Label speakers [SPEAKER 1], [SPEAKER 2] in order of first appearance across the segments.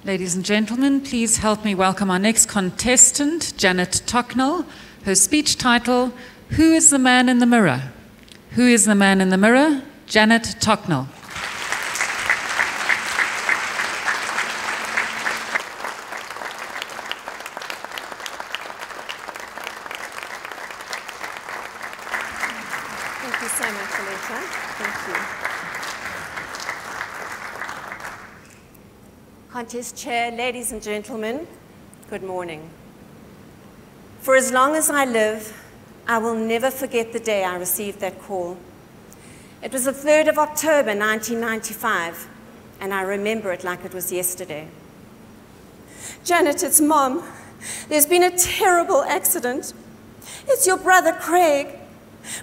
[SPEAKER 1] Ladies and gentlemen, please help me welcome our next contestant, Janet Tocknell. Her speech title, Who is the Man in the Mirror? Who is the Man in the Mirror? Janet Tocknell.
[SPEAKER 2] Thank you so much, Alexa. Thank you. Contest Chair, ladies and gentlemen, good morning. For as long as I live, I will never forget the day I received that call. It was the 3rd of October, 1995, and I remember it like it was yesterday. Janet, it's Mom. There's been a terrible accident. It's your brother, Craig.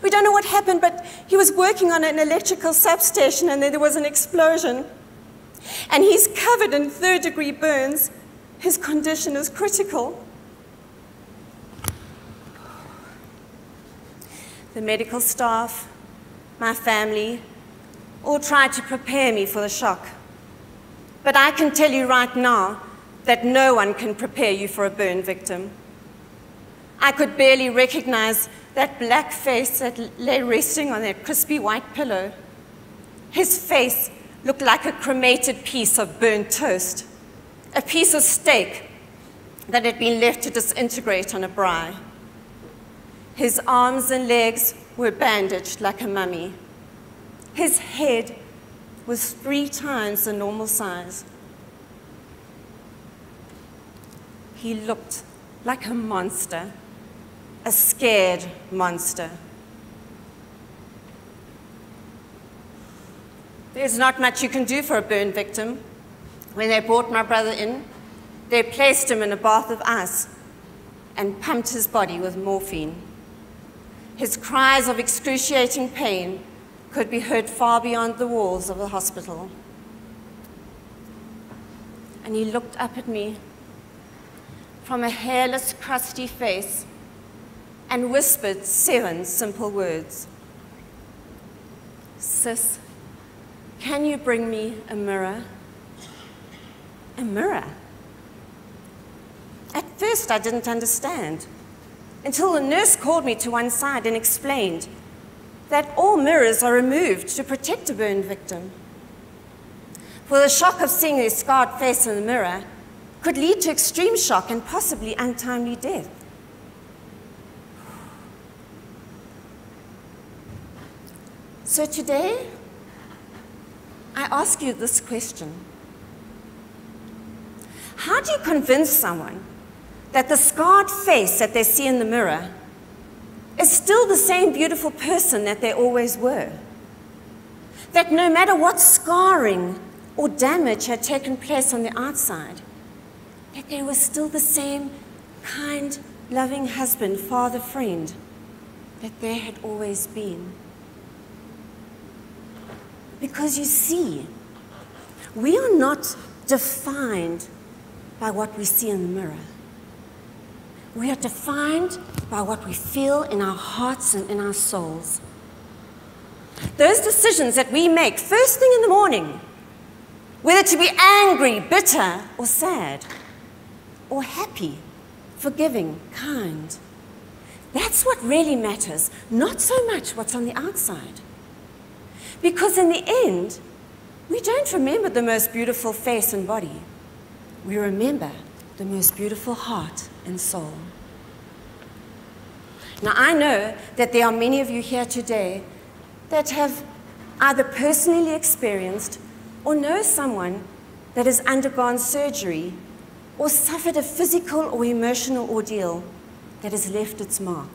[SPEAKER 2] We don't know what happened, but he was working on an electrical substation and then there was an explosion. And he's covered in 3rd-degree burns. His condition is critical. The medical staff, my family, all tried to prepare me for the shock. But I can tell you right now that no one can prepare you for a burn victim. I could barely recognize that black face that lay resting on that crispy white pillow. His face looked like a cremated piece of burnt toast, a piece of steak that had been left to disintegrate on a braai. His arms and legs were bandaged like a mummy. His head was 3 times the normal size. He looked like a monster, a scared monster. There's not much you can do for a burn victim. When they brought my brother in, they placed him in a bath of ice and pumped his body with morphine. His cries of excruciating pain could be heard far beyond the walls of the hospital. And he looked up at me from a hairless, crusty face and whispered 7 simple words. Sis, can you bring me a mirror? A mirror? At first, I didn't understand, until the nurse called me to one side and explained that all mirrors are removed to protect a burn victim. For the shock of seeing their scarred face in the mirror could lead to extreme shock and possibly untimely death. So today, I ask you this question. How do you convince someone that the scarred face that they see in the mirror is still the same beautiful person that they always were? That no matter what scarring or damage had taken place on the outside, that they were still the same kind, loving husband, father, friend that they had always been. Because you see, we are not defined by what we see in the mirror. We are defined by what we feel in our hearts and in our souls. Those decisions that we make first thing in the morning, whether to be angry, bitter, or sad, or happy, forgiving, kind, that's what really matters, not so much what's on the outside. Because in the end, we don't remember the most beautiful face and body. We remember the most beautiful heart and soul. Now, I know that there are many of you here today that have either personally experienced or know someone that has undergone surgery or suffered a physical or emotional ordeal that has left its mark.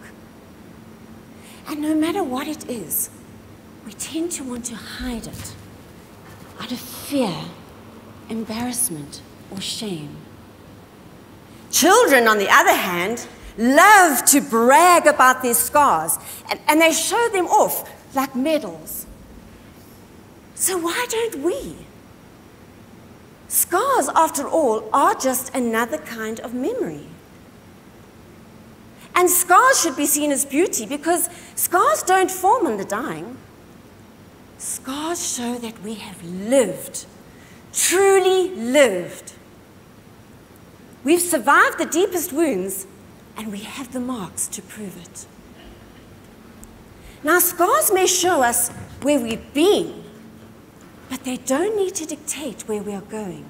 [SPEAKER 2] And no matter what it is, we tend to want to hide it out of fear, embarrassment, or shame. Children, on the other hand, love to brag about their scars, and they show them off like medals. So why don't we? Scars, after all, are just another kind of memory. And scars should be seen as beauty because scars don't form on the dying. Scars show that we have lived, truly lived, We've survived the deepest wounds, and we have the marks to prove it. Now, scars may show us where we've been, but they don't need to dictate where we are going.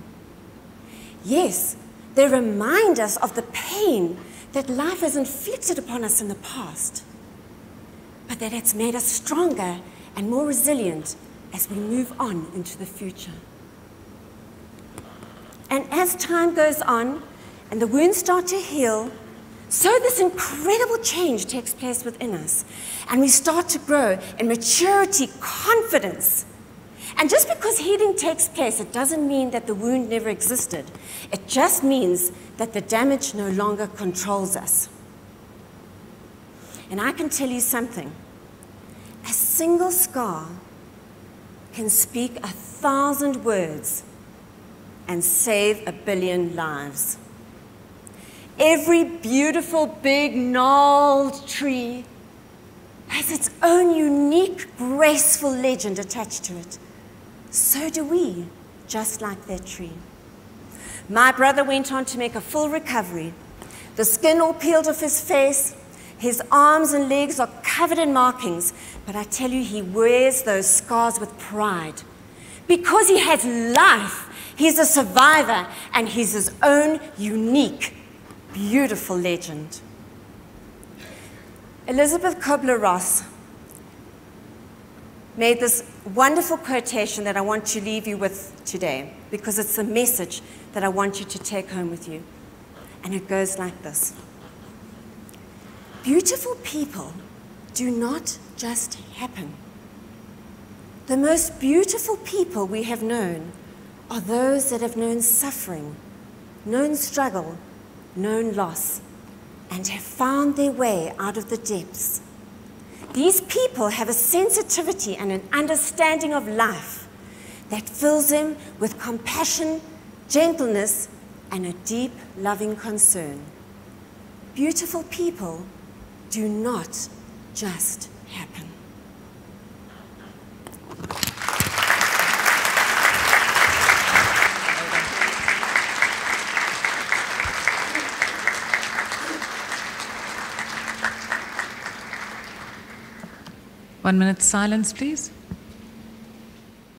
[SPEAKER 2] Yes, they remind us of the pain that life has inflicted upon us in the past, but that it's made us stronger and more resilient as we move on into the future. And as time goes on and the wounds start to heal, so this incredible change takes place within us, and we start to grow in maturity, confidence. And just because healing takes place, it doesn't mean that the wound never existed. It just means that the damage no longer controls us. And I can tell you something. A single scar can speak 1,000 words and save 1 billion lives. Every beautiful, big, gnarled tree has its own unique, graceful legend attached to it. So do we, just like that tree. My brother went on to make a full recovery. The skin all peeled off his face. His arms and legs are covered in markings. But I tell you, he wears those scars with pride. Because he has life. He's a survivor, and he's his own unique, beautiful legend. Elizabeth Kubler-Ross made this wonderful quotation that I want to leave you with today, because it's a message that I want you to take home with you. And it goes like this. Beautiful people do not just happen. The most beautiful people we have known are those that have known suffering, known struggle, known loss, and have found their way out of the depths. These people have a sensitivity and an understanding of life that fills them with compassion, gentleness, and a deep, loving concern. Beautiful people do not just happen.
[SPEAKER 1] One minute silence, please.